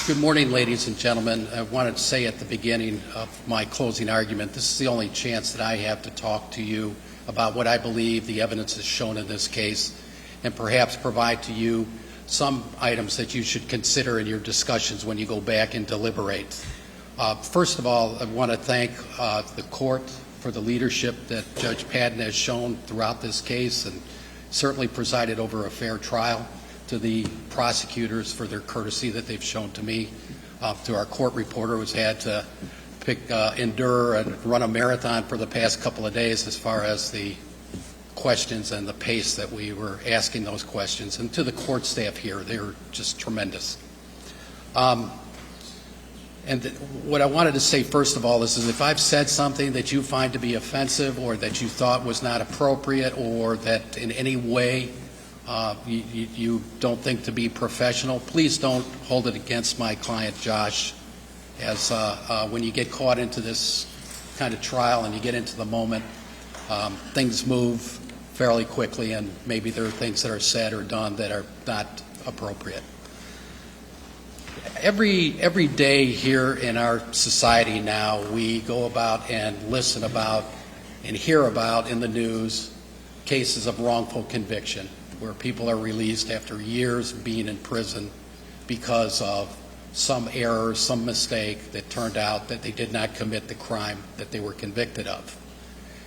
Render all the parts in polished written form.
Good morning, ladies and gentlemen. I wanted to say at the beginning of my closing argument, this is the only chance that I have to talk to you about what I believe the evidence has shown in this case, and perhaps provide to you some items that you should consider in your discussions when you go back and deliberate. First of all, I want to thank the court for the leadership that Judge Patton has shown throughout this case, and certainly presided over a fair trial, to the prosecutors for their courtesy that they've shown to me, to our court reporter who's had to endure and run a marathon for the past couple of days as far as the questions and the pace that we were asking those questions, and to the court staff here. They were just tremendous. And what I wanted to say first of all is if I've said something that you find to be offensive or that you thought was not appropriate or that in any way you don't think to be professional, please don't hold it against my client Josh, as when you get caught into this kind of trial and you get into the moment, things move fairly quickly, and maybe there are things that are said or done that are not appropriate. Every day here in our society now, we go about and listen about and hear about in the news cases of wrongful conviction, where people are released after years of being in prison because of some error, some mistake that turned out that they did not commit the crime that they were convicted of.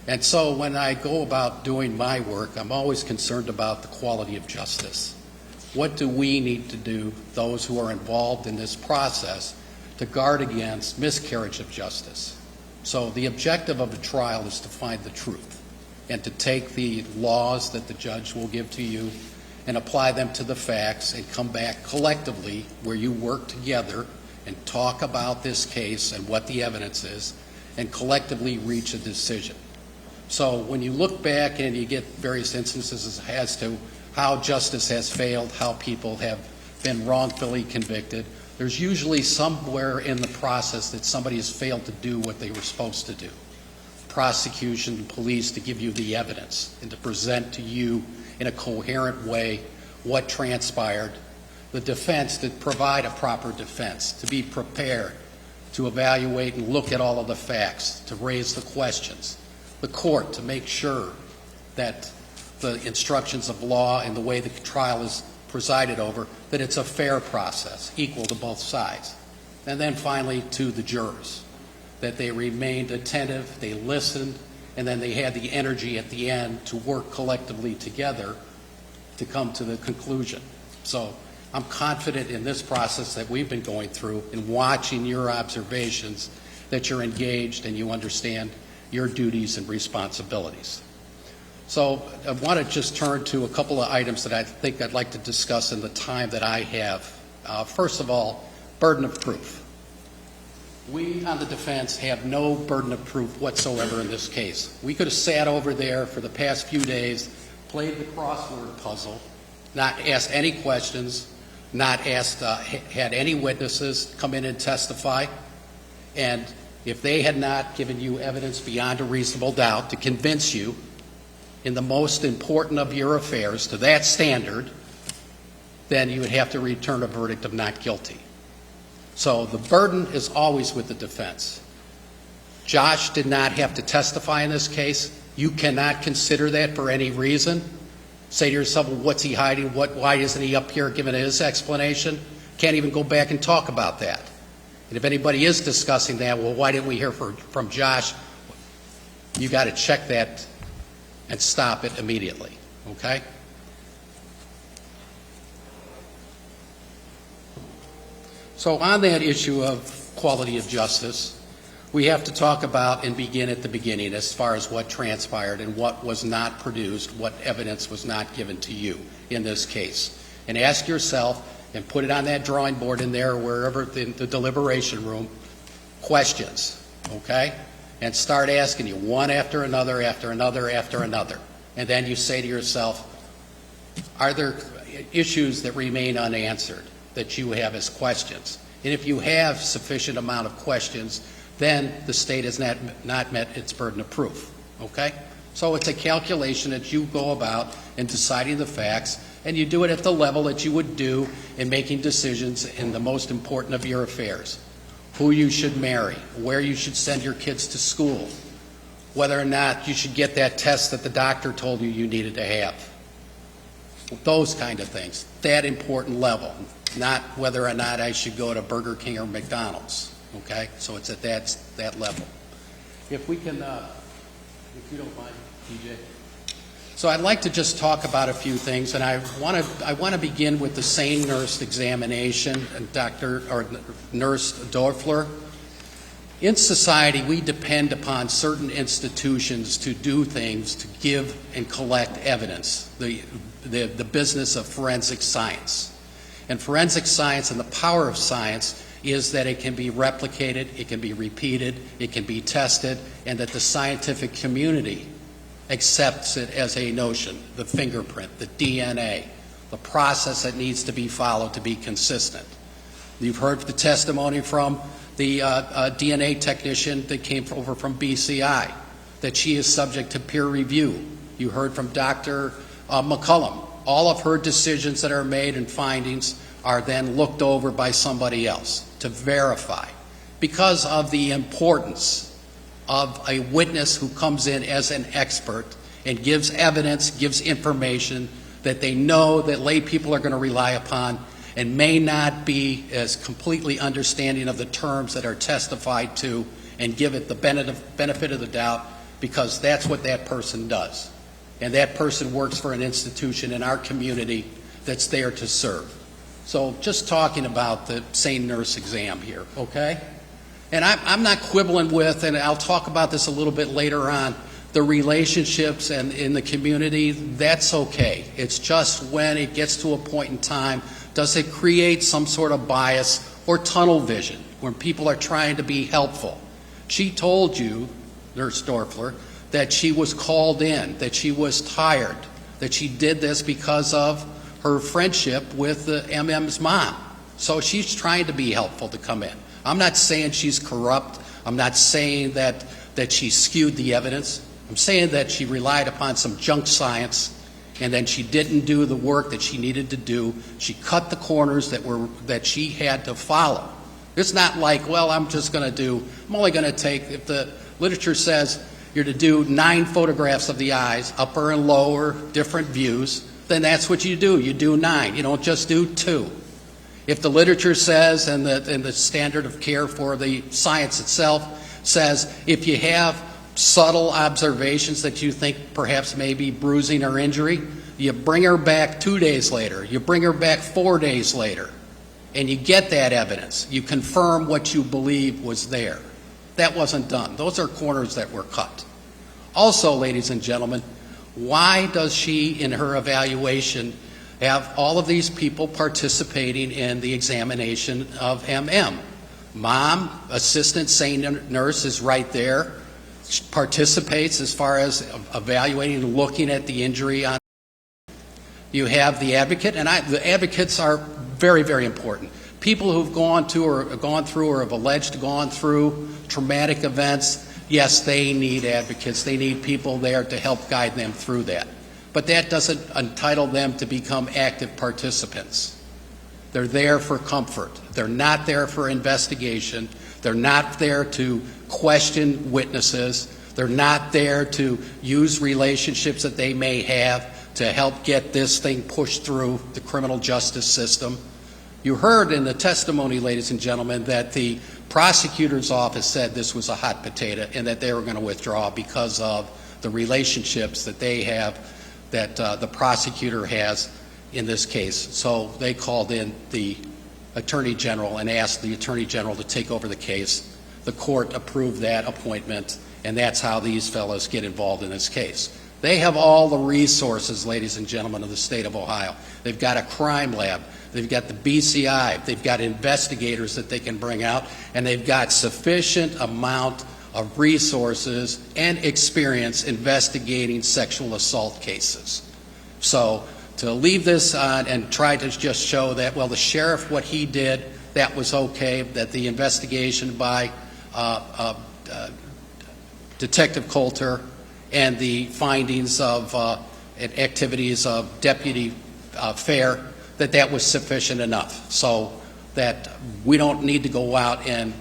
And so when I go about doing my work, I'm always concerned about the quality of justice. What do we need to do, those who are involved in this process, to guard against miscarriage of justice? So the objective of the trial is to find the truth and to take the laws that the judge will give to you and apply them to the facts and come back collectively where you work together and talk about this case and what the evidence is and collectively reach a decision. So when you look back and you get various instances as to how justice has failed, how people have been wrongfully convicted, there's usually somewhere in the process that somebody has failed to do what they were supposed to do. Prosecution, police, to give you the evidence and to present to you in a coherent way what transpired. The defense, to provide a proper defense, to be prepared, to evaluate and look at all of the facts, to raise the questions. The court, to make sure that the instructions of law and the way the trial is presided over, that it's a fair process, equal to both sides. And then finally to the jurors, that they remained attentive, they listened, and then they had the energy at the end to work collectively together to come to the conclusion. So I'm confident in this process that we've been going through and watching your observations that you're engaged and you understand your duties and responsibilities. So I want to just turn to a couple of items that I think I'd like to discuss in the time that I have. First of all, burden of proof. We on the defense have no burden of proof whatsoever in this case. We could have sat over there for the past few days, played the crossword puzzle, not asked any questions, not asked, had any witnesses come in and testify, and if they had not given you evidence beyond a reasonable doubt to convince you in the most important of your affairs to that standard, then you would have to return a verdict of not guilty. So the burden is always with the defense. Josh did not have to testify in this case. You cannot consider that for any reason. Say to yourself, well, what's he hiding? Why isn't he up here giving his explanation? Can't even go back and talk about that. And if anybody is discussing that, well, why didn't we hear from Josh? You got to check that and stop it immediately, okay? So on that issue of quality of justice, we have to talk about and begin at the beginning as far as what transpired and what was not produced, what evidence was not given to you in this case. And ask yourself, and put it on that drawing board in there, wherever in the deliberation room, questions, okay? And start asking you one after another, after another, after another. And then you say to yourself, are there issues that remain unanswered that you have as questions? And if you have sufficient amount of questions, then the state has not met its burden of proof, okay? So it's a calculation that you go about in deciding the facts And you do it at the level that you would do in making decisions in the most important of your affairs. Who you should marry, where you should send your kids to school, whether or not you should get that test that the doctor told you needed to have. Those kind of things, that important level, not whether or not I should go to Burger King or McDonald's, okay? So it's at that level. If we can, if you don't mind, TJ. So I'd like to just talk about a few things, and I want to begin with the SANE nurse examination, and Nurse Dorfler. In society, we depend upon certain institutions to do things, to give and collect evidence, the business of forensic science. And forensic science and the power of science is that it can be replicated, it can be repeated, it can be tested, and that the scientific community accepts it as a notion, the fingerprint, the DNA, the process that needs to be followed to be consistent. You've heard the testimony from the DNA technician that came over from BCI, that she is subject to peer review. You heard from Dr. McCullum. All of her decisions that are made and findings are then looked over by somebody else to verify because of the importance of a witness who comes in as an expert and gives evidence, gives information that they know that lay people are going to rely upon and may not be as completely understanding of the terms that are testified to and give it the benefit of the doubt because that's what that person does. And that person works for an institution in our community that's there to serve. So just talking about the SANE nurse exam here, okay? And I'm not quibbling with, and I'll talk about this a little bit later on, the relationships and in the community, that's okay. It's just when it gets to a point in time, does it create some sort of bias or tunnel vision when people are trying to be helpful? She told you, Nurse Dorfler, that she was called in, that she was tired, that she did this because of her friendship with the MM's mom. So she's trying to be helpful to come in. I'm not saying she's corrupt. I'm not saying that she skewed the evidence. I'm saying that she relied upon some junk science and then she didn't do the work that she needed to do. She cut the corners that she had to follow. It's not like, well, I'm only going to take, if the literature says you're to do 9 photographs of the eyes, upper and lower, different views, then that's what you do. You do 9. You don't just do 2. If the literature says, and the standard of care for the science itself says, if you have subtle observations that you think perhaps may be bruising or injury, you bring her back 2 days later, you bring her back 4 days later, and you get that evidence. You confirm what you believe was there. That wasn't done. Those are corners that were cut. Also, ladies and gentlemen, why does she, in her evaluation, have all of these people participating in the examination of MM? Mom, assistant SANE nurse, is right there. She participates as far as evaluating and looking at the injury. You have the advocate, and the advocates are very, very important. People who've gone through or have alleged gone through traumatic events, yes, they need advocates. They need people there to help guide them through that. But that doesn't entitle them to become active participants. They're there for comfort. They're not there for investigation. They're not there to question witnesses. They're not there to use relationships that they may have to help get this thing pushed through the criminal justice system. You heard in the testimony, ladies and gentlemen, that the prosecutor's office said this was a hot potato and that they were going to withdraw because of the relationships that they have, that the prosecutor has in this case. So they called in the Attorney General and asked the Attorney General to take over the case. The court approved that appointment, and that's how these fellows get involved in this case. They have all the resources, ladies and gentlemen, of the state of Ohio. They've got a crime lab. They've got the BCI. They've got investigators that they can bring out, and they've got sufficient amount of resources and experience investigating sexual assault cases. So to leave this on and try to just show that, well, the sheriff, what he did, that was okay, that the investigation by Detective Coulter and the findings of and activities of Deputy fair, that was sufficient enough, so that we don't need to go out and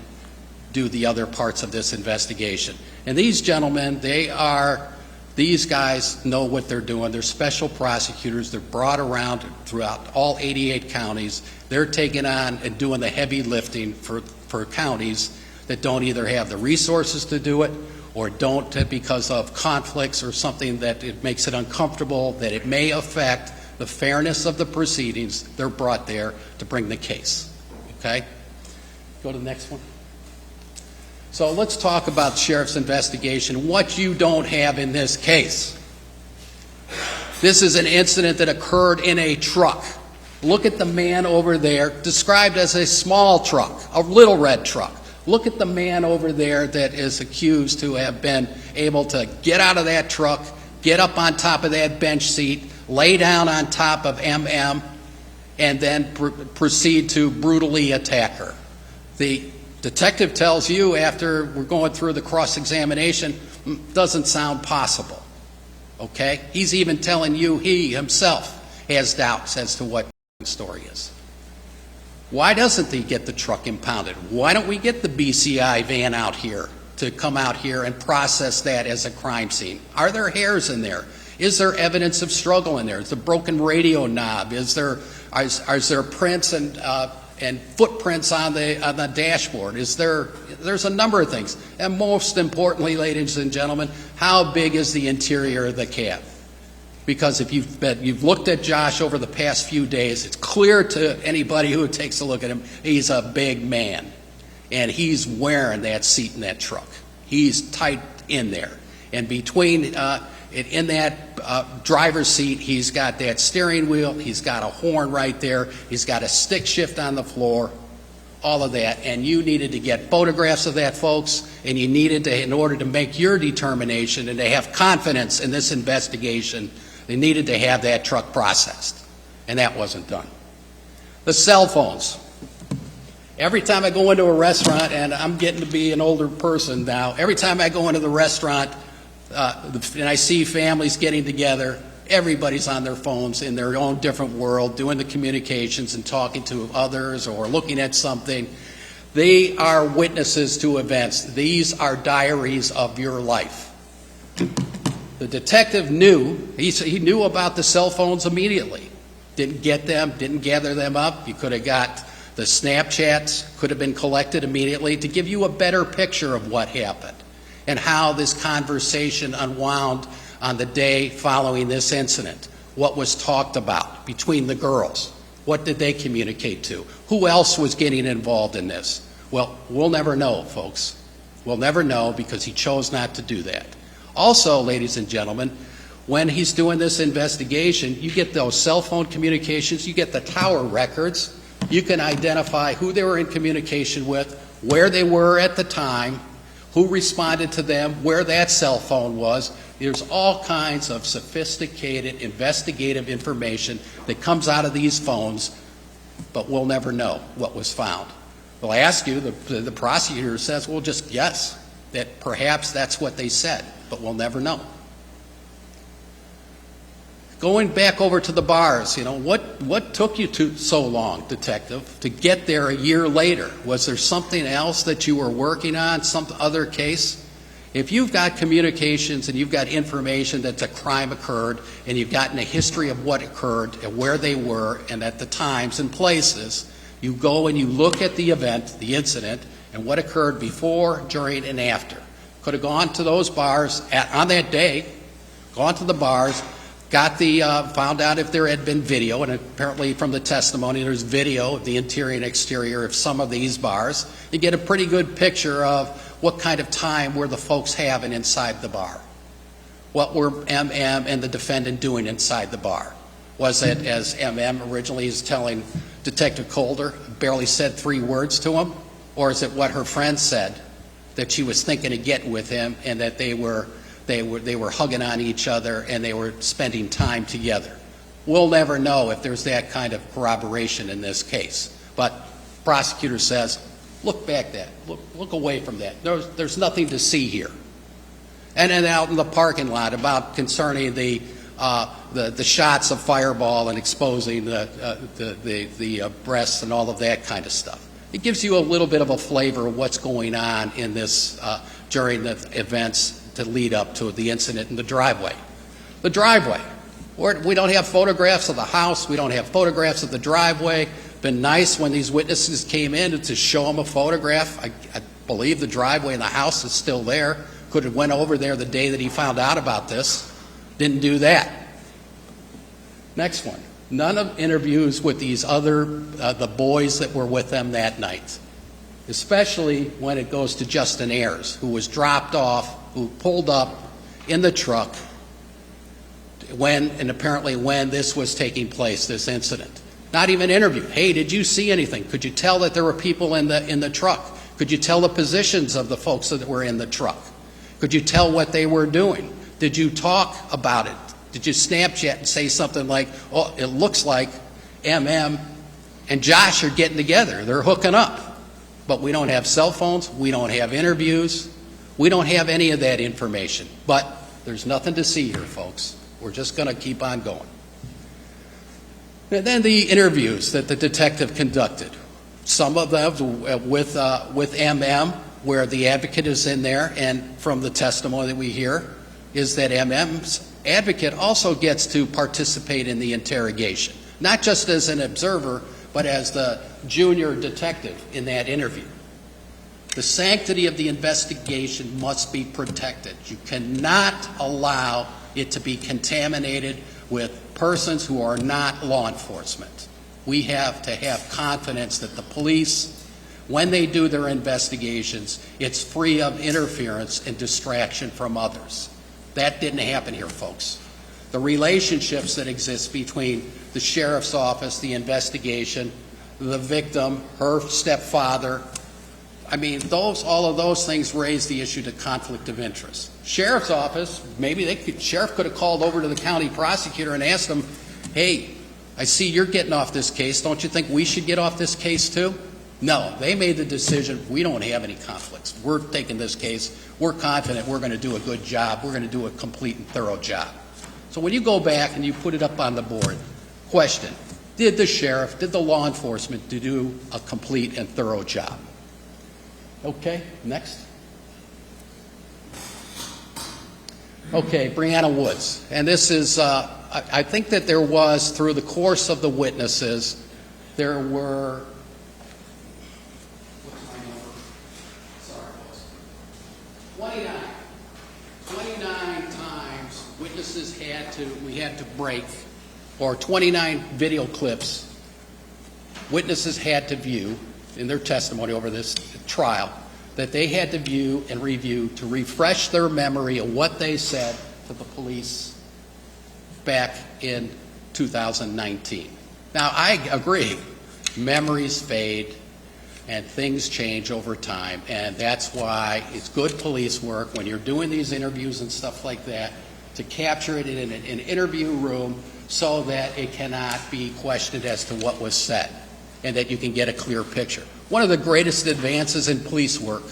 do the other parts of this investigation. And these gentlemen, these guys know what they're doing. They're special prosecutors. They're brought around throughout all 88 counties. They're taking on and doing the heavy lifting for counties that don't either have the resources to do it or don't because of conflicts or something that it makes it uncomfortable, that it may affect the fairness of the proceedings. They're brought there to bring the case. Okay? Go to the next one. So let's talk about the sheriff's investigation, what you don't have in this case. This is an incident that occurred in a truck. Look at the man over there, described as a small truck, a little red truck. Look at the man over there that is accused to have been able to get out of that truck, get up on top of that bench seat, lay down on top of MM, and then proceed to brutally attack her. The detective tells you after we're going through the cross-examination, doesn't sound possible. Okay? He's even telling you he himself has doubts as to what the story is. Why doesn't he get the truck impounded? Why don't we get the BCI van out here to come out here and process that as a crime scene? Are there hairs in there? Is there evidence of struggle in there? Is there a broken radio knob? Is there prints and footprints on the dashboard? There's a number of things. And most importantly, ladies and gentlemen, how big is the interior of the cab? Because if you've looked at Josh over the past few days, it's clear to anybody who takes a look at him, he's a big man. And he's wearing that seat in that truck. He's tight in there. And between in that driver's seat, he's got that steering wheel, he's got a horn right there, he's got a stick shift on the floor, all of that. And you needed to get photographs of that, folks, and you needed to, in order to make your determination and to have confidence in this investigation, they needed to have that truck processed. And that wasn't done. The cell phones. Every time I go into a restaurant, and I'm getting to be an older person now, every time I go into the restaurant, and I see families getting together, everybody's on their phones in their own different world, doing the communications and talking to others or looking at something. They are witnesses to events. These are diaries of your life. The detective knew, he knew about the cell phones immediately. Didn't get them, didn't gather them up. You could have got the Snapchats, could have been collected immediately to give you a better picture of what happened and how this conversation unwound on the day following this incident. What was talked about between the girls? What did they communicate to? Who else was getting involved in this? Well, we'll never know, folks. We'll never know because he chose not to do that. Also, ladies and gentlemen, when he's doing this investigation, you get those cell phone communications, you get the tower records, you can identify who they were in communication with, where they were at the time, who responded to them, where that cell phone was. There's all kinds of sophisticated investigative information that comes out of these phones, but we'll never know what was found. We'll ask you, the prosecutor says, well, just yes, that perhaps that's what they said, but we'll never know. Going back over to the bars, what took you so long, detective, to get there a year later? Was there something else that you were working on, some other case? If you've got communications and you've got information that a crime occurred and you've gotten a history of what occurred and where they were and at the times and places, you go and you look at the event, the incident, and what occurred before, during, and after. Could have gone to those bars on that day, gone to the bars, got found out if there had been video, and apparently from the testimony there's video of the interior and exterior of some of these bars. You get a pretty good picture of what kind of time were the folks having inside the bar. What were MM and the defendant doing inside the bar? Was it, as MM originally is telling Detective Calder, barely said 3 words to him? Or is it what her friend said, that she was thinking of getting with him and that they were hugging on each other and they were spending time together? We'll never know if there's that kind of corroboration in this case. But prosecutor says, look back that, look away from that. There's nothing to see here. And then out in the parking lot about concerning the the shots of Fireball and exposing the breasts and all of that kind of stuff. It gives you a little bit of a flavor of what's going on in this during the events to lead up to the incident in the driveway. The driveway. We don't have photographs of the house. We don't have photographs of the driveway. Been nice when these witnesses came in to show them a photograph. I believe the driveway in the house is still there. Could have went over there the day that he found out about this. Didn't do that. Next one. None of interviews with these other, the boys that were with them that night, especially when it goes to Justin Ayers, who was dropped off, who pulled up in the truck apparently when this was taking place, this incident. Not even interviewed. Hey, did you see anything? Could you tell that there were people in the truck? Could you tell the positions of the folks that were in the truck? Could you tell what they were doing? Did you talk about it? Did you Snapchat and say something like, oh, it looks like MM and Josh are getting together. They're hooking up. But we don't have cell phones. We don't have interviews. We don't have any of that information. But there's nothing to see here, folks. We're just going to keep on going. And then the interviews that the detective conducted. Some of them with MM, where the advocate is in there, and from the testimony that we hear, is that MM's advocate also gets to participate in the interrogation, not just as an observer, but as the junior detective in that interview. The sanctity of the investigation must be protected. You cannot allow it to be contaminated with persons who are not law enforcement. We have to have confidence that the police, when they do their investigations, it's free of interference and distraction from others. That didn't happen here, folks. The relationships that exist between the sheriff's office, the investigation, the victim, her stepfather, I mean, all of those things raise the issue to conflict of interest. Sheriff's office, sheriff could have called over to the county prosecutor and asked him, hey, I see you're getting off this case. Don't you think we should get off this case too? No, they made the decision, we don't have any conflicts. We're taking this case. We're confident we're going to do a good job. We're going to do a complete and thorough job. So when you go back and you put it up on the board, question, did the sheriff, did the law enforcement do a complete and thorough job? Okay, next. Okay, Brianna Woods. And this is, I think that there was, through the course of the witnesses, there were, what's my number? Sorry, folks. 29 times witnesses we had to break, or 29 video clips witnesses had to view in their testimony over this trial, that they had to view and review to refresh their memory of what they said to the police back in 2019. Now, I agree, memories fade and things change over time, and that's why it's good police work when you're doing these interviews and stuff like that to capture it in an interview room so that it cannot be questioned as to what was said and that you can get a clear picture. One of the greatest advances in police work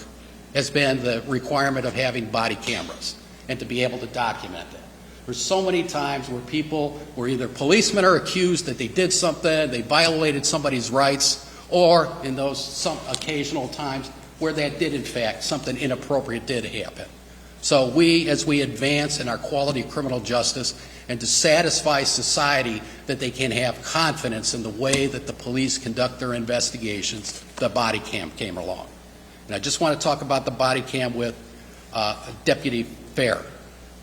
has been the requirement of having body cameras and to be able to document that. There's so many times where people were either policemen are accused that they did something, they violated somebody's rights, or in those some occasional times where that did in fact, something inappropriate did happen. So as we advance in our quality of criminal justice and to satisfy society that they can have confidence in the way that the police conduct their investigations, the body cam came along. And I just want to talk about the body cam with Deputy Fair.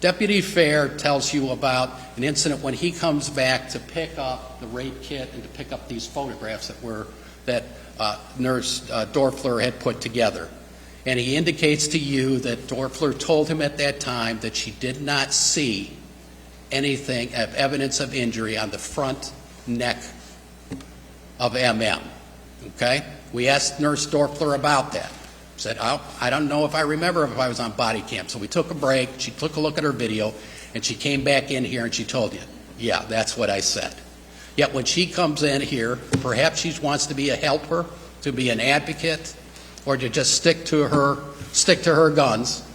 Deputy Fair tells you about an incident when he comes back to pick up the rape kit and to pick up these photographs that Nurse Dorfler had put together. And he indicates to you that Dorfler told him at that time that she did not see anything of evidence of injury on the front neck of MM. Okay? We asked Nurse Dorfler about that. Said, oh, I don't know if I remember if I was on body cam. So we took a break, she took a look at her video, and she came back in here and she told you, yeah, that's what I said. Yet when she comes in here, perhaps she wants to be a helper, to be an advocate, or to just stick to her guns,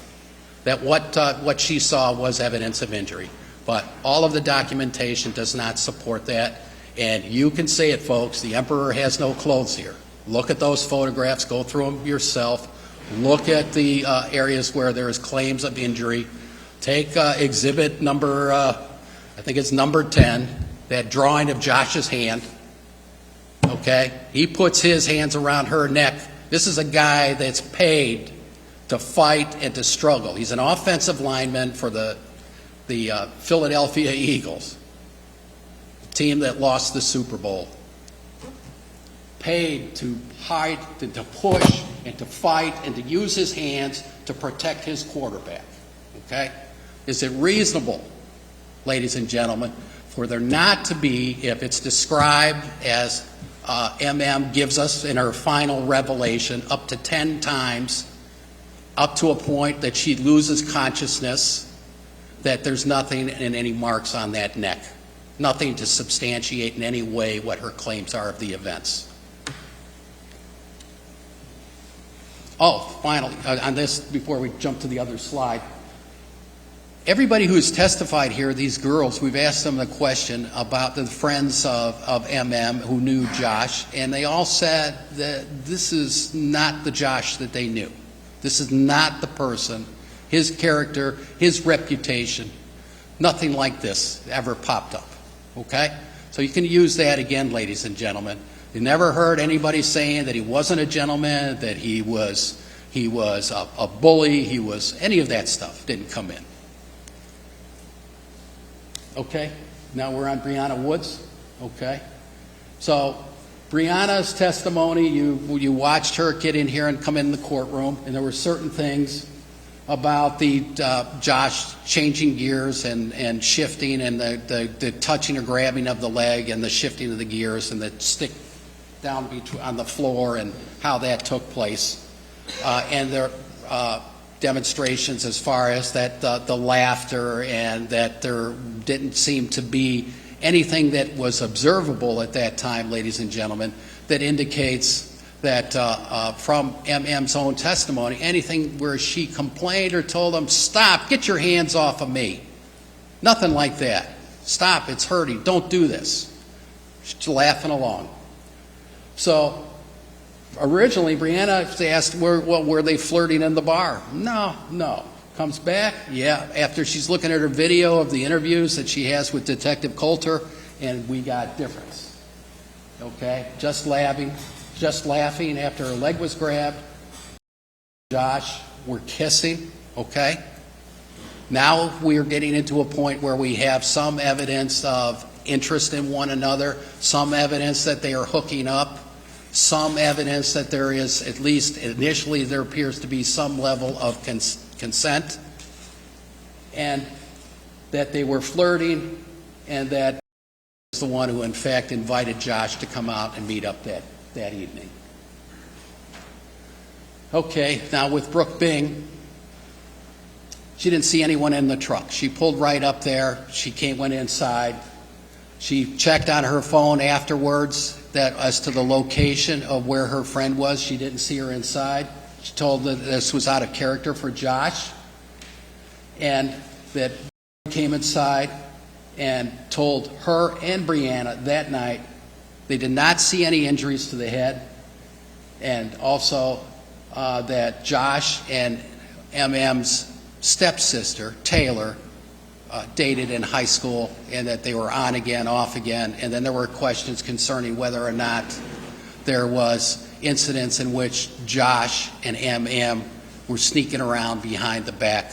that what she saw was evidence of injury. But all of the documentation does not support that. And you can say it, folks, the emperor has no clothes here. Look at those photographs, go through them yourself. Look at the areas where there is claims of injury. Take exhibit number, I think it's number 10, that drawing of Josh's hand. Okay? He puts his hands around her neck. This is a guy that's paid to fight and to struggle. He's an offensive lineman for the Philadelphia Eagles, the team that lost the Super Bowl. Paid to hide, to push, and to fight, and to use his hands to protect his quarterback. Okay? Is it reasonable, ladies and gentlemen, for there not to be, if it's described as MM gives us in her final revelation, up to 10 times, up to a point that she loses consciousness, that there's nothing and any marks on that neck, nothing to substantiate in any way what her claims are of the events. Oh, finally, on this, before we jump to the other slide, everybody who's testified here, these girls, we've asked them the question about the friends of MM who knew Josh, and they all said that this is not the Josh that they knew. This is not the person, his character, his reputation. Nothing like this ever popped up. Okay? So you can use that again, ladies and gentlemen. You never heard anybody saying that he wasn't a gentleman, that he was a bully, he was any of that stuff didn't come in. Okay? Now we're on Brianna Woods. Okay? So Brianna's testimony, you watched her get in here and come in the courtroom, and there were certain things about the Josh changing gears and shifting and the touching or grabbing of the leg and the shifting of the gears and the stick down on the floor and how that took place. And there demonstrations as far as that the laughter and that there didn't seem to be anything that was observable at that time, ladies and gentlemen, that indicates that from MM's own testimony, anything where she complained or told them, stop, get your hands off of me. Nothing like that. Stop, it's hurting, don't do this. She's laughing along. So originally, Brianna asked, were they flirting in the bar? No. Comes back, yeah, after she's looking at her video of the interviews that she has with Detective Coulter, and we got difference. Okay, just laughing after her leg was grabbed. Josh, we're kissing, okay? Now we're getting into a point where we have some evidence of interest in one another, some evidence that they are hooking up, some evidence that there is, at least initially, there appears to be some level of consent, and that they were flirting, and that is the one who in fact invited Josh to come out and meet up that evening. Okay, now with Brooke Bing, she didn't see anyone in the truck. She pulled right up there. She went inside. She checked on her phone afterwards that as to the location of where her friend was. She didn't see her inside. She told that this was out of character for Josh, and that came inside and told her and Brianna that night they did not see any injuries to the head, and also that Josh and MM's stepsister, Taylor, dated in high school, and that they were on again, off again, and then there were questions concerning whether or not there was incidents in which Josh and MM were sneaking around behind the back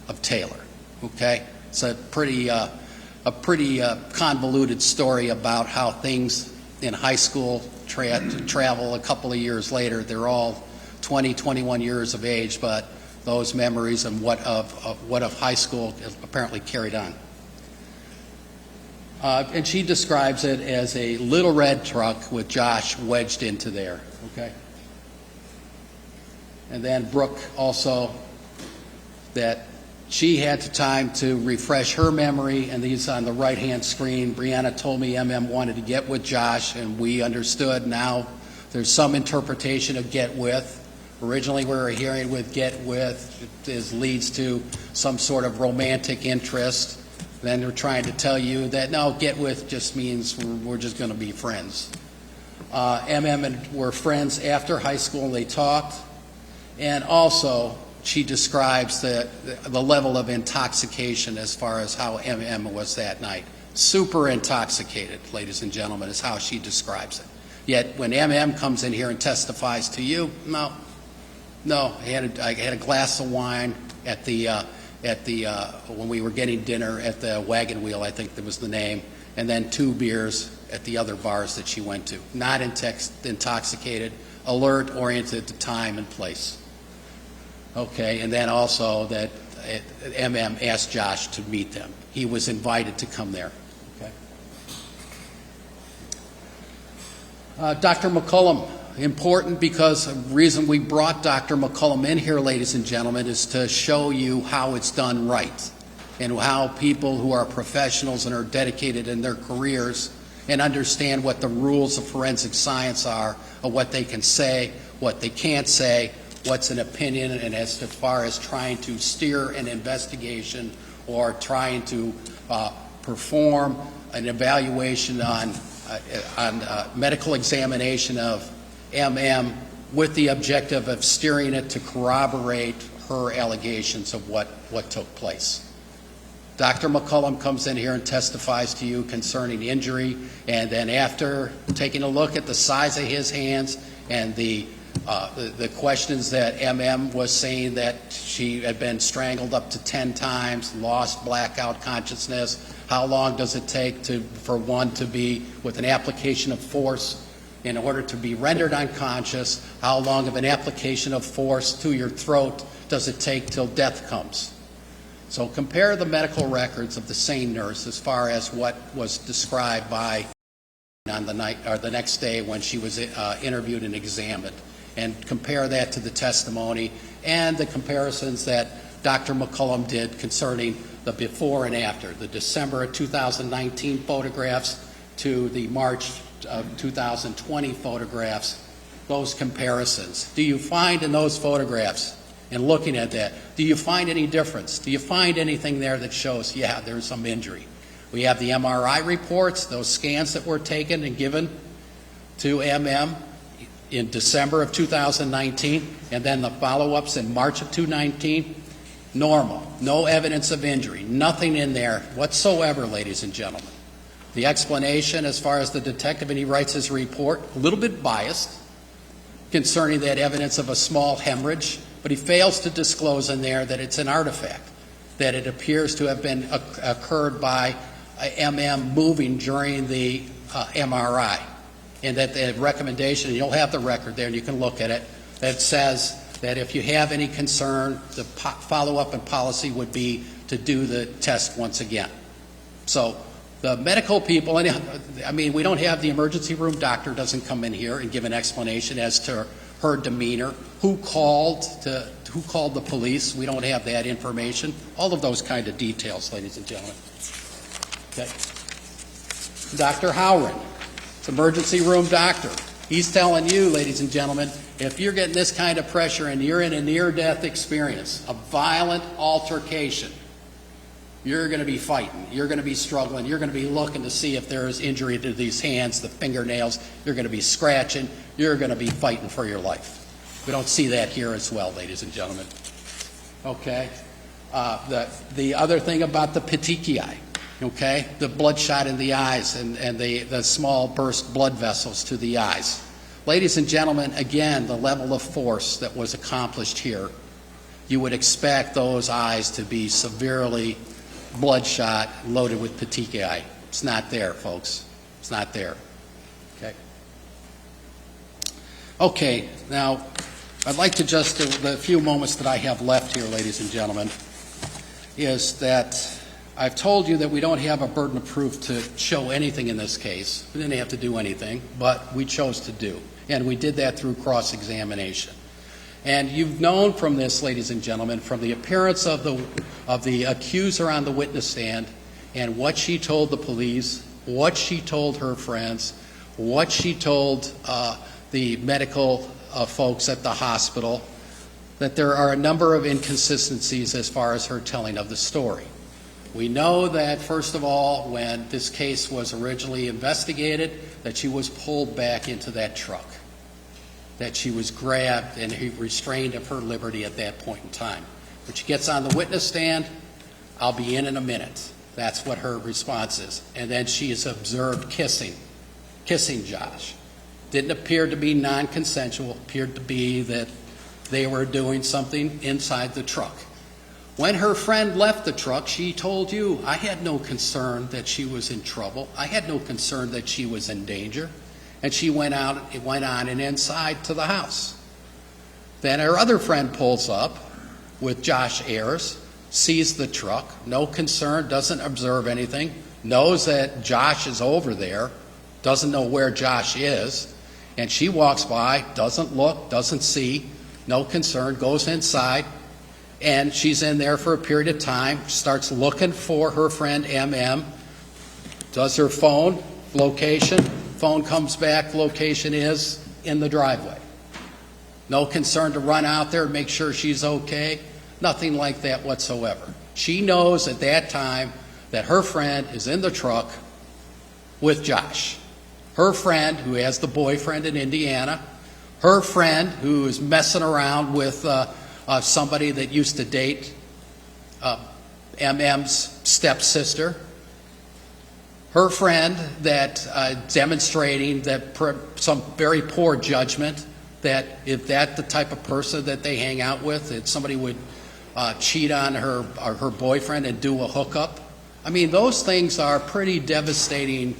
of Taylor. Okay, it's a pretty convoluted story about how things in high school travel a couple of years later. They're all 20, 21 years of age, but those memories and what of high school apparently carried on. And she describes it as a little red truck with Josh wedged into there. Okay. And then Brooke also, that she had the time to refresh her memory, and these on the right-hand screen. Brianna told me MM wanted to get with Josh, and we understood. Now there's some interpretation of get with. Originally we were hearing with get with leads to some sort of romantic interest. Then they're trying to tell you that, no, get with just means we're just going to be friends. MM were friends after high school, and they talked. And also, she describes the level of intoxication as far as how MM was that night. Super intoxicated, ladies and gentlemen, is how she describes it. Yet when MM comes in here and testifies to you, no, I had a glass of wine at the when we were getting dinner at the Wagon Wheel, I think that was the name, and then 2 beers at the other bars that she went to. Not intoxicated, alert, oriented to time and place. Okay, and then also that MM asked Josh to meet them. He was invited to come there. Okay. Dr. McCullum, important because the reason we brought Dr. McCullum in here, ladies and gentlemen, is to show you how it's done right and how people who are professionals and are dedicated in their careers and understand what the rules of forensic science are, of what they can say, what they can't say, what's an opinion, and as far as trying to steer an investigation or trying to perform an evaluation on medical examination of MM with the objective of steering it to corroborate her allegations of what took place. Dr. McCullum comes in here and testifies to you concerning injury, and then after taking a look at the size of his hands and the questions that MM was saying that she had been strangled up to 10 times, lost blackout consciousness, how long does it take for one to be with an application of force in order to be rendered unconscious, how long of an application of force to your throat does it take till death comes. So compare the medical records of the same nurse as far as what was described by on the night or the next day when she was interviewed and examined, and compare that to the testimony and the comparisons that Dr. McCullum did concerning the before and after, the December of 2019 photographs to the March of 2020 photographs, those comparisons. Do you find in those photographs, and looking at that, do you find any difference? Do you find anything there that shows, yeah, there's some injury? We have the MRI reports, those scans that were taken and given to MM in December of 2019, and then the follow-ups in March of 2019, normal, no evidence of injury, nothing in there whatsoever, ladies and gentlemen. The explanation as far as the detective, and he writes his report, a little bit biased concerning that evidence of a small hemorrhage, but he fails to disclose in there that it's an artifact, that it appears to have been occurred by MM moving during the MRI, and that the recommendation, and you'll have the record there and you can look at it, that says that if you have any concern, the follow-up and policy would be to do the test once again. So the medical people, I mean, we don't have the emergency room doctor doesn't come in here and give an explanation as to her demeanor, who called the police. We don't have that information. All of those kind of details, ladies and gentlemen. Okay. Dr. Howren, emergency room doctor. He's telling you, ladies and gentlemen, if you're getting this kind of pressure and you're in a near-death experience, a violent altercation, you're going to be fighting, you're going to be struggling, you're going to be looking to see if there's injury to these hands, the fingernails, you're going to be scratching, you're going to be fighting for your life. We don't see that here as well, ladies and gentlemen. Okay? The other thing about the petechiae, okay, the bloodshot in the eyes and the small burst blood vessels to the eyes. Ladies and gentlemen, again, the level of force that was accomplished here, you would expect those eyes to be severely bloodshot, loaded with petechiae. It's not there, folks. It's not there. Okay. Okay, now I'd like to just, the few moments that I have left here, ladies and gentlemen, is that I've told you that we don't have a burden of proof to show anything in this case. We didn't have to do anything, but we chose to do. And we did that through cross-examination. And you've known from this, ladies and gentlemen, from the appearance of the accuser on the witness stand and what she told the police, what she told her friends, what she told the medical folks at the hospital, that there are a number of inconsistencies as far as her telling of the story. We know that, first of all, when this case was originally investigated, that she was pulled back into that truck, that she was grabbed and restrained of her liberty at that point in time. When she gets on the witness stand, "I'll be in a minute." That's what her response is. And then she is observed kissing Josh. Didn't appear to be non-consensual, appeared to be that they were doing something inside the truck. When her friend left the truck, she told you, "I had no concern that she was in trouble. I had no concern that she was in danger." And she went on and inside to the house. Then her other friend pulls up with Josh Ayers, sees the truck, no concern, doesn't observe anything, knows that Josh is over there, doesn't know where Josh is, and she walks by, doesn't look, doesn't see, no concern, goes inside, and she's in there for a period of time, starts looking for her friend MM, does her phone location, phone comes back, location is in the driveway. No concern to run out there and make sure she's okay, nothing like that whatsoever. She knows at that time that her friend is in the truck with Josh. Her friend who has the boyfriend in Indiana, her friend who is messing around with somebody that used to date MM's stepsister, her friend that demonstrating that some very poor judgment, that if that's the type of person that they hang out with, that somebody would cheat on her boyfriend and do a hookup. I mean, those things are pretty devastating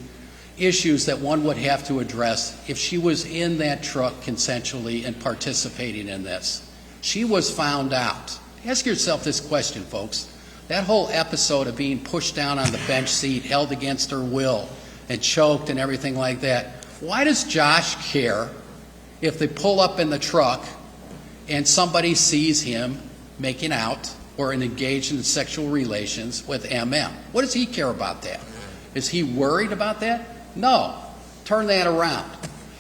issues that one would have to address if she was in that truck consensually and participating in this. She was found out. Ask yourself this question, folks. That whole episode of being pushed down on the bench seat, held against her will, and choked and everything like that, why does Josh care if they pull up in the truck and somebody sees him making out or engaged in sexual relations with MM? What does he care about that? Is he worried about that? No. Turn that around.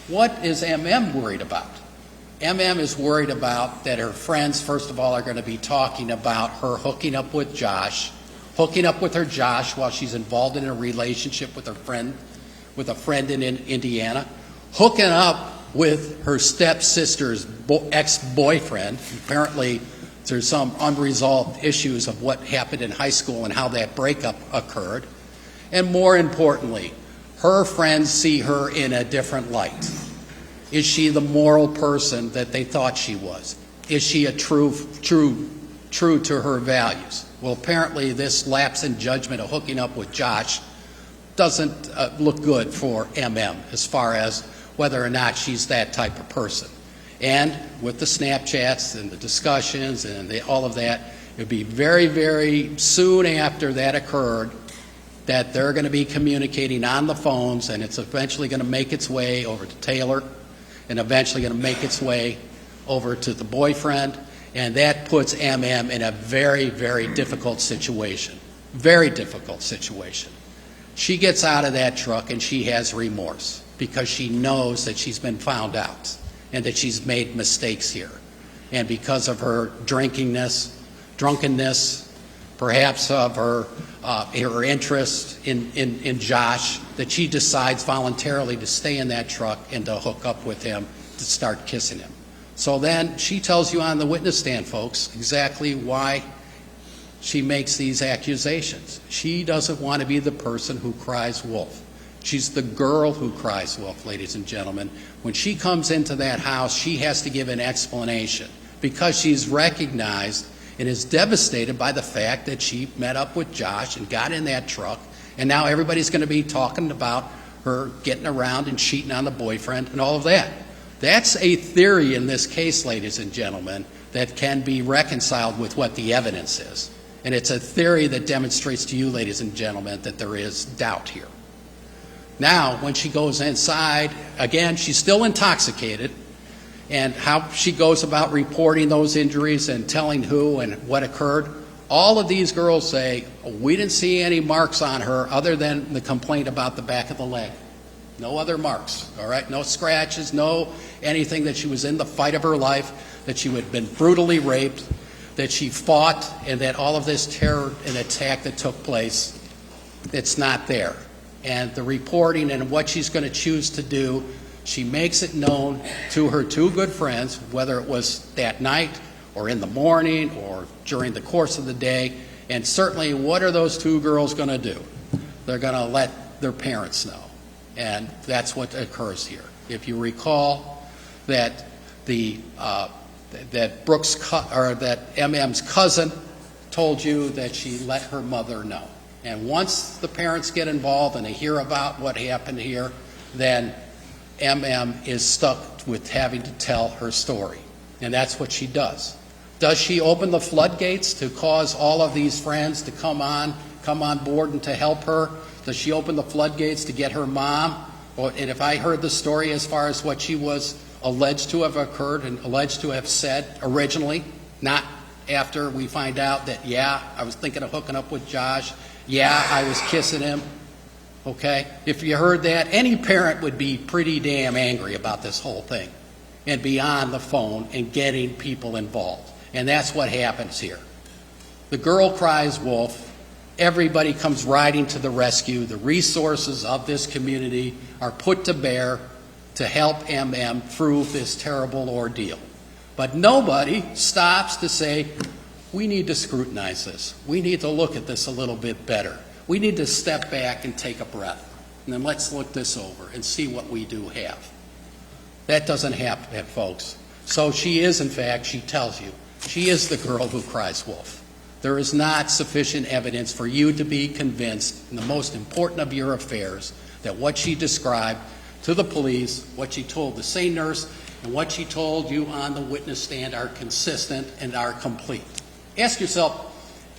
What is MM worried about? MM is worried about that her friends, first of all, are going to be talking about her hooking up with Josh, hooking up with her Josh while she's involved in a relationship with a friend in Indiana, hooking up with her stepsister's ex-boyfriend. Apparently, there's some unresolved issues of what happened in high school and how that breakup occurred. And more importantly, her friends see her in a different light. Is she the moral person that they thought she was? Is she a true to her values? Well, apparently this lapse in judgment of hooking up with Josh doesn't look good for MM as far as whether or not she's that type of person. And with the Snapchats and the discussions and all of that, it would be very, very soon after that occurred that they're going to be communicating on the phones, and it's eventually going to make its way over to Taylor and eventually going to make its way over to the boyfriend, and that puts MM in a very, very difficult situation. Very difficult situation. She gets out of that truck and she has remorse because she knows that she's been found out and that she's made mistakes here. And because of her drunkenness, perhaps of her interest in Josh, that she decides voluntarily to stay in that truck and to hook up with him, to start kissing him. So then she tells you on the witness stand, folks, exactly why she makes these accusations. She doesn't want to be the person who cries wolf. She's the girl who cries wolf, ladies and gentlemen. When she comes into that house, she has to give an explanation because she's recognized and is devastated by the fact that she met up with Josh and got in that truck, and now everybody's going to be talking about her getting around and cheating on the boyfriend and all of that. That's a theory in this case, ladies and gentlemen, that can be reconciled with what the evidence is. And it's a theory that demonstrates to you, ladies and gentlemen, that there is doubt here. Now, when she goes inside, again, she's still intoxicated, and how she goes about reporting those injuries and telling who and what occurred, all of these girls say, we didn't see any marks on her other than the complaint about the back of the leg. No other marks, all right? No scratches, no anything that she was in the fight of her life, that she had been brutally raped. that she fought and that all of this terror and attack that took place, it's not there. And the reporting and what she's going to choose to do, she makes it known to her two good friends, whether it was that night or in the morning or during the course of the day. And certainly, what are those two girls going to do? They're going to let their parents know. And that's what occurs here. If you recall that that MM's cousin told you that she let her mother know. And once the parents get involved and they hear about what happened here, then MM is stuck with having to tell her story. And that's what she does. Does she open the floodgates to cause all of these friends to come on board and to help her? Does she open the floodgates to get her mom? And if I heard the story as far as what she was alleged to have occurred and alleged to have said originally, not after we find out that, yeah, I was thinking of hooking up with Josh, yeah, I was kissing him, okay? If you heard that, any parent would be pretty damn angry about this whole thing and be on the phone and getting people involved. And that's what happens here. The girl cries wolf. Everybody comes riding to the rescue. The resources of this community are put to bear to help MM through this terrible ordeal. But nobody stops to say, we need to scrutinize this. We need to look at this a little bit better. We need to step back and take a breath. And then let's look this over and see what we do have. That doesn't happen, folks. So she is, in fact, she tells you, she is the girl who cries wolf. There is not sufficient evidence for you to be convinced in the most important of your affairs that what she described to the police, what she told the SANE nurse, and what she told you on the witness stand are consistent and are complete. Ask yourself,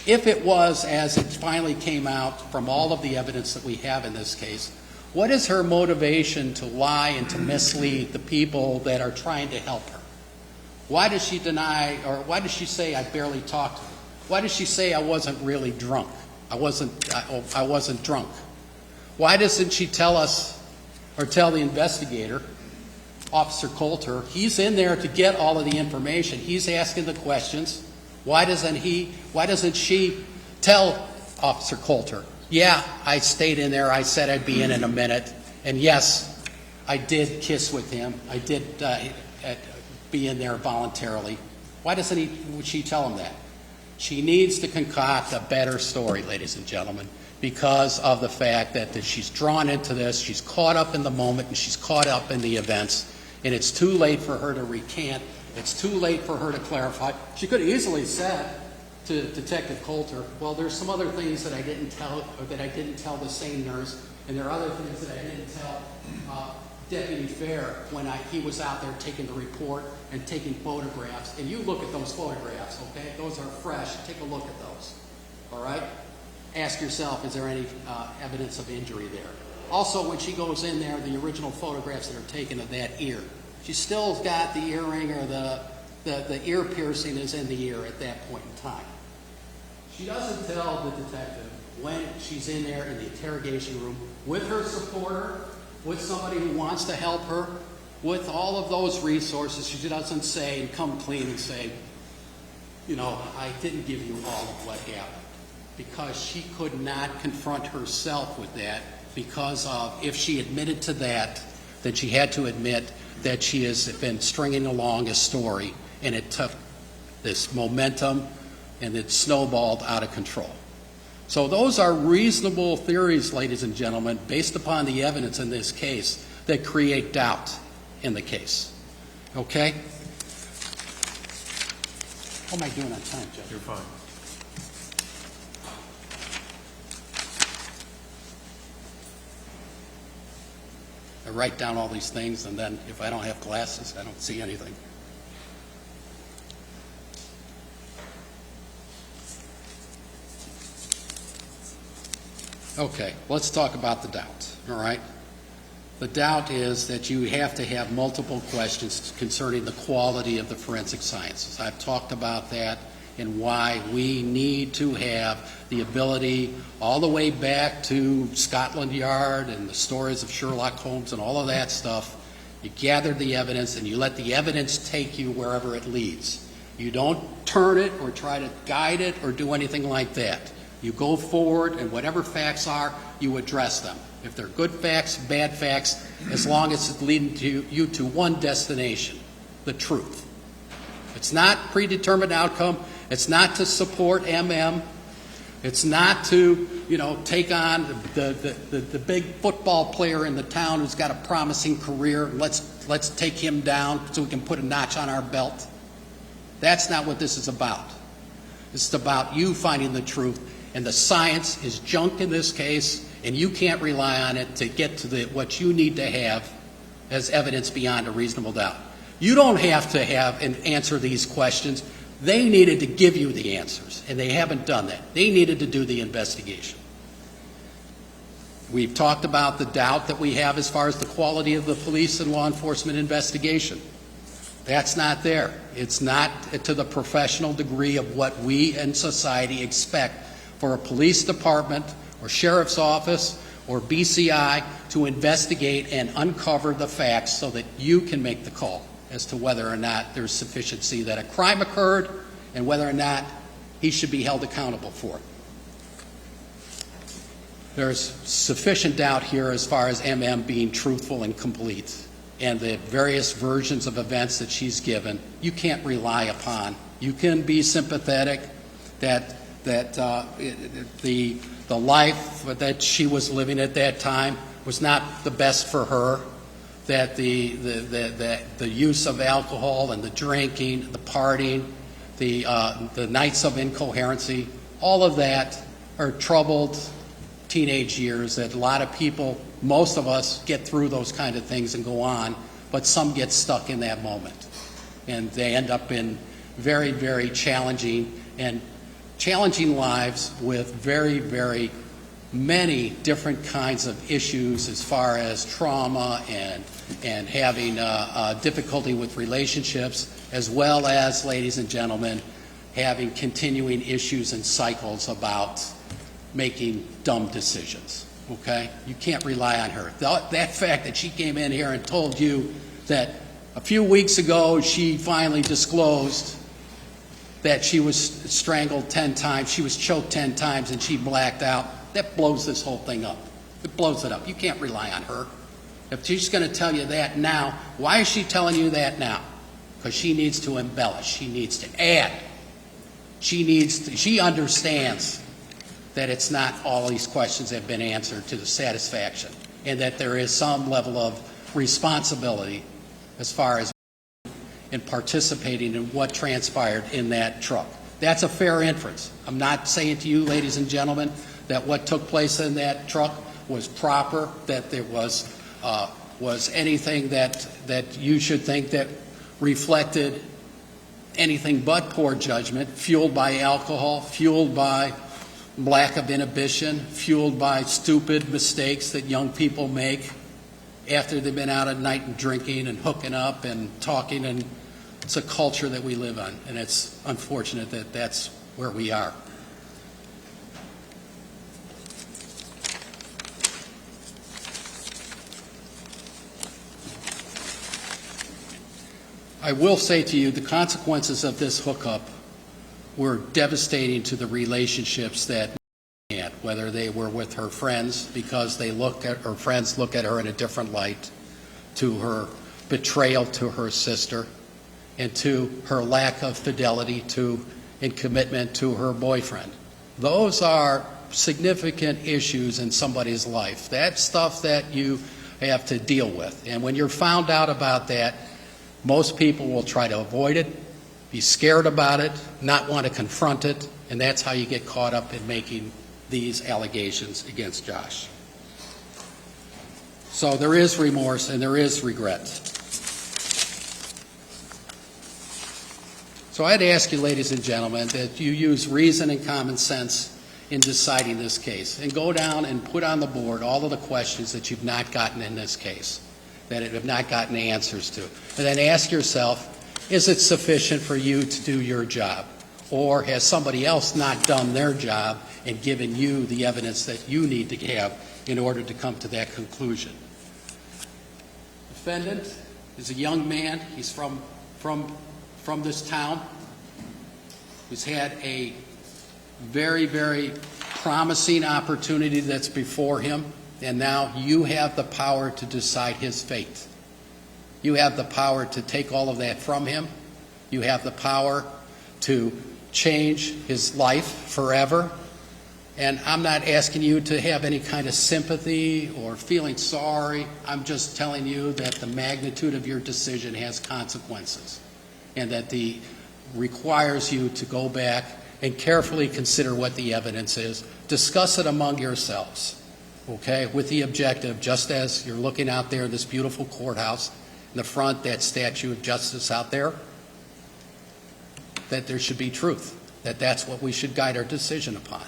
if it was as it finally came out from all of the evidence that we have in this case, what is her motivation to lie and to mislead the people that are trying to help her? Why does she deny, or why does she say, I barely talked to her? Why does she say I wasn't really drunk? I wasn't drunk. Why doesn't she tell us, or tell the investigator, Officer Coulter, he's in there to get all of the information. He's asking the questions. Why doesn't she tell Officer Coulter, yeah, I stayed in there. I said I'd be in a minute. And yes, I did kiss with him. I did be in there voluntarily. Why would she tell him that? She needs to concoct a better story, ladies and gentlemen, because of the fact that she's drawn into this, she's caught up in the moment, and she's caught up in the events, and it's too late for her to recant. It's too late for her to clarify. She could have easily said to Detective Coulter, well, there's some other things that I didn't tell, or that I didn't tell the SANE nurse, and there are other things that I didn't tell Deputy Fair when he was out there taking the report and taking photographs. And you look at those photographs, okay? Those are fresh. Take a look at those, all right? Ask yourself, is there any evidence of injury there? Also, when she goes in there, the original photographs that are taken of that ear, she's still got the earring, or the ear piercing is in the ear at that point in time. She doesn't tell the detective when she's in there in the interrogation room with her supporter, with somebody who wants to help her, with all of those resources. She doesn't say and come clean and say, you know, I didn't give you all of what happened, because she could not confront herself with that, because of, if she admitted to that, then she had to admit that she has been stringing along a story, and it took this momentum and it snowballed out of control. So those are reasonable theories, ladies and gentlemen, based upon the evidence in this case, that create doubt in the case. Okay? How am I doing on time, Judge? You're fine. I write down all these things, and then if I don't have glasses, I don't see anything. Okay, let's talk about the doubt, all right? The doubt is that you have to have multiple questions concerning the quality of the forensic sciences. I've talked about that and why we need to have the ability all the way back to Scotland Yard and the stories of Sherlock Holmes and all of that stuff. You gather the evidence and you let the evidence take you wherever it leads. You don't turn it or try to guide it or do anything like that. You go forward, and whatever facts are, you address them. If they're good facts, bad facts, as long as it's leading you to one destination, the truth. It's not predetermined outcome. It's not to support MM. It's not to, take on the big football player in the town who's got a promising career. Let's take him down so we can put a notch on our belt. That's not what this is about. This is about you finding the truth, and the science is junk in this case, and you can't rely on it to get to what you need to have as evidence beyond a reasonable doubt. You don't have to have and answer these questions. They needed to give you the answers, and they haven't done that. They needed to do the investigation. We've talked about the doubt that we have as far as the quality of the police and law enforcement investigation. That's not there. It's not to the professional degree of what we in society expect for a police department or sheriff's office or BCI to investigate and uncover the facts so that you can make the call as to whether or not there's sufficiency that a crime occurred and whether or not he should be held accountable for it. There's sufficient doubt here as far as MM being truthful and complete, and the various versions of events that she's given, you can't rely upon. You can be sympathetic that the life that she was living at that time was not the best for her, that the use of alcohol and the drinking, the partying, the nights of incoherency, all of that are troubled teenage years that a lot of people, most of us, get through those kind of things and go on, but some get stuck in that moment. And they end up in very, very challenging lives with very, very many different kinds of issues as far as trauma and having difficulty with relationships, as well as, ladies and gentlemen, having continuing issues and cycles about making dumb decisions, okay? You can't rely on her. That fact that she came in here and told you that a few weeks ago she finally disclosed that she was strangled 10 times, she was choked 10 times, and she blacked out, that blows this whole thing up. It blows it up. You can't rely on her. If she's going to tell you that now, why is she telling you that now? Because she needs to embellish. She needs to add. She understands that it's not all these questions have been answered to the satisfaction, and that there is some level of responsibility as far as in participating in what transpired in that truck. That's a fair inference. I'm not saying to you, ladies and gentlemen, that what took place in that truck was proper, that there was anything that you should think that reflected anything but poor judgment, fueled by alcohol, fueled by lack of inhibition, fueled by stupid mistakes that young people make after they've been out at night and drinking and hooking up and talking, and it's a culture that we live on, and it's unfortunate that that's where we are. I will say to you, the consequences of this hookup were devastating to the relationships that had, whether they were with her friends because they look at her friends look at her in a different light, to her betrayal to her sister, and to her lack of fidelity to and commitment to her boyfriend. Those are significant issues in somebody's life. That's stuff that you have to deal with. And when you're found out about that, most people will try to avoid it, be scared about it, not want to confront it, and that's how you get caught up in making these allegations against Josh. So there is remorse and there is regret. So I'd ask you, ladies and gentlemen, that you use reason and common sense in deciding this case, and go down and put on the board all of the questions that you've not gotten in this case, that have not gotten the answers to. And then ask yourself, is it sufficient for you to do your job? Or has somebody else not done their job and given you the evidence that you need to have in order to come to that conclusion? The defendant is a young man. He's from this town. who's had a very, very promising opportunity that's before him, and now you have the power to decide his fate. You have the power to take all of that from him. You have the power to change his life forever. And I'm not asking you to have any kind of sympathy or feeling sorry. I'm just telling you that the magnitude of your decision has consequences, and that requires you to go back and carefully consider what the evidence is. Discuss it among yourselves, okay, with the objective, just as you're looking out there in this beautiful courthouse, in the front, that statue of justice out there, that there should be truth, that that's what we should guide our decision upon.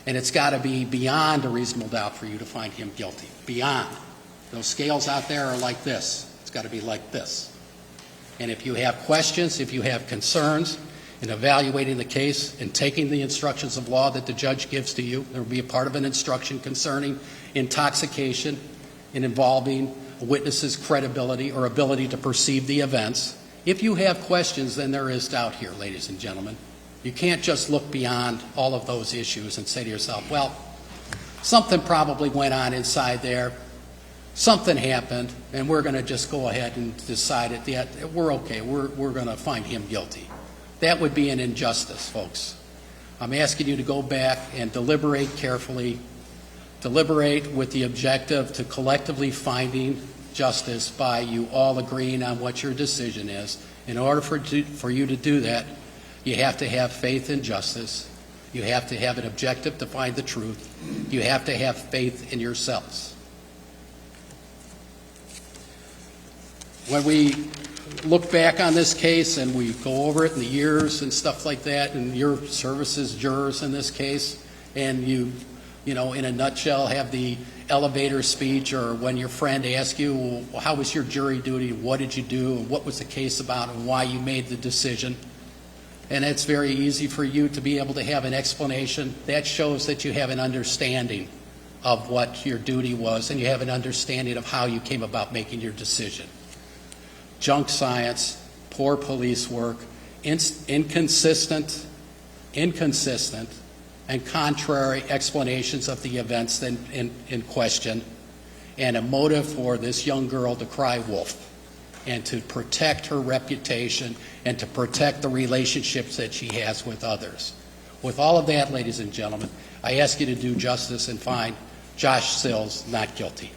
And it's got to be beyond a reasonable doubt for you to find him guilty. Beyond. Those scales out there are like this. It's got to be like this. And if you have questions, if you have concerns in evaluating the case and taking the instructions of law that the judge gives to you, there will be a part of an instruction concerning intoxication and involving a witness's credibility or ability to perceive the events. If you have questions, then there is doubt here, ladies and gentlemen. You can't just look beyond all of those issues and say to yourself, well, something probably went on inside there, something happened, and we're going to just go ahead and decide it. Yeah, we're okay, we're going to find him guilty. That would be an injustice, folks. I'm asking you to go back and deliberate carefully, deliberate with the objective to collectively finding justice by you all agreeing on what your decision is. In order for you to do that, you have to have faith in justice. You have to have an objective to find the truth. You have to have faith in yourselves. When we look back on this case and we go over it in the years and stuff like that, and your service as jurors in this case, and you know, in a nutshell, have the elevator speech, or when your friend asks you, well, how was your jury duty, what did you do, and what was the case about, and why you made the decision. And it's very easy for you to be able to have an explanation. That shows that you have an understanding of what your duty was, and you have an understanding of how you came about making your decision. Junk science, poor police work, inconsistent, and contrary explanations of the events in question, and a motive for this young girl to cry wolf, and to protect her reputation and to protect the relationships that she has with others. With all of that, ladies and gentlemen, I ask you to do justice and find Josh Sills not guilty.